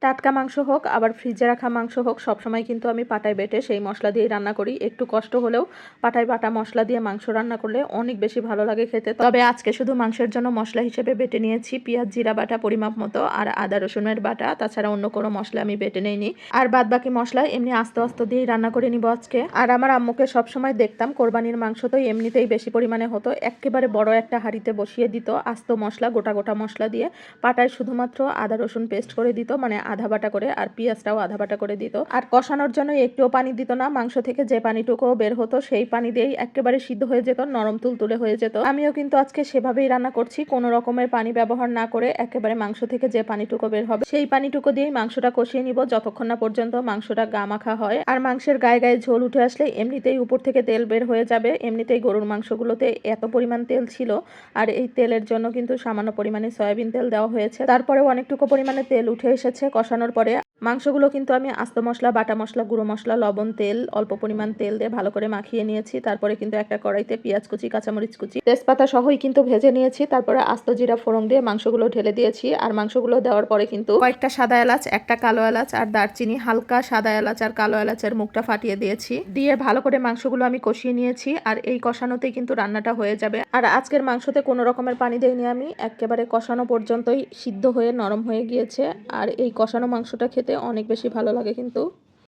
টাটকা মাংস হোক আবার ফ্রিজে রাখা মাংস হোক, সবসময় কিন্তু আমি পাটায় বেটে সেই মশলা দিয়েই রান্না করি। একটু কষ্ট হলেও পাটায় বাটা মশলা দিয়ে মাংস রান্না করলে অনেক বেশি ভালো লাগে খেতে। তবে আজকে শুধু মাংসের জন্য মশলা হিসেবে বেটে নিয়েছি পেঁয়াজ জিরা বাটা পরিমাপ মতো, আর আদা রসুনের বাটা। তাছাড়া অন্য কোনো মশলা আমি বেটে নেইনি। আর বাদ বাকি মশলা এমনি আস্তে আস্তে দিয়েই রান্না করে নিব আজকে। আর আমার আম্মুকে সবসময় দেখতাম কোরবানির মাংস তো এমনিতেই বেশি পরিমাণে হতো, একেবারে বড় একটা হাঁড়িতে বসিয়ে দিত আস্ত মশলা, গোটা গোটা মশলা দিয়ে। পাটায় শুধুমাত্র আদা রসুন পেস্ট করে দিত, মানে আধা বাটা করে, আর পেঁয়াজটাও আধা বাটা করে দিত। আর কষানোর জন্য একটুও পানি দিত না, মাংস থেকে যে পানিটুকু বের হতো সেই পানি দিয়েই একেবারে সিদ্ধ হয়ে যেত, নরম তুলতুলে হয়ে যেত। আমিও কিন্তু আজকে সেভাবেই রান্না করছি, কোনো রকমের পানি ব্যবহার না করে একেবারে মাংস থেকে যে পানিটুকু বের হবে সেই পানিটুকু দিয়েই মাংসটা কষিয়ে নিব, যতক্ষণ না পর্যন্ত মাংসটা গা মাখা হয়। আর মাংসের গায়ে গায়ে ঝোল উঠে আসলে এমনিতেই উপর থেকে তেল বের হয়ে যাবে। এমনিতেই গরুর মাংসগুলোতে এত পরিমাণ তেল ছিল, আর এই তেলের জন্য কিন্তু সামান্য পরিমাণে সয়াবিন তেল দেওয়া হয়েছে, তারপরেও অনেকটুকু পরিমাণে তেল উঠে এসেছে কষানোর পরে। মাংসগুলো কিন্তু আমি আস্ত মশলা, বাটা মশলা, গুঁড়ো মশলা, লবণ, তেল, অল্প পরিমাণ তেল দিয়ে ভালো করে মাখিয়ে নিয়েছি। তারপরে কিন্তু একটা কড়াইতে পেঁয়াজ কুচি, কাঁচামরিচ কুচি, তেজপাতা সহই কিন্তু ভেজে নিয়েছি। তারপরে আস্ত জিরা ফোড়ন দিয়ে মাংসগুলো ঢেলে দিয়েছি। আর মাংসগুলো দেওয়ার পরে কিন্তু কয়েকটা সাদা এলাচ, একটা কালো এলাচ আর দারচিনি, হালকা সাদা এলাচ আর কালো এলাচের মুখটা ফাটিয়ে দিয়েছি। দিয়ে ভালো করে মাংসগুলো আমি কষিয়ে নিয়েছি। আর এই কষানোতেই কিন্তু রান্নাটা হয়ে যাবে। আর আজকের মাংসতে কোনো রকমের পানি দেইনি আমি, একেবারে কষানো পর্যন্তই সিদ্ধ হয়ে নরম হয়ে গিয়েছে। আর এই কষানো মাংসটা খেতে অনেক বেশি ভালো লাগে কিন্তু।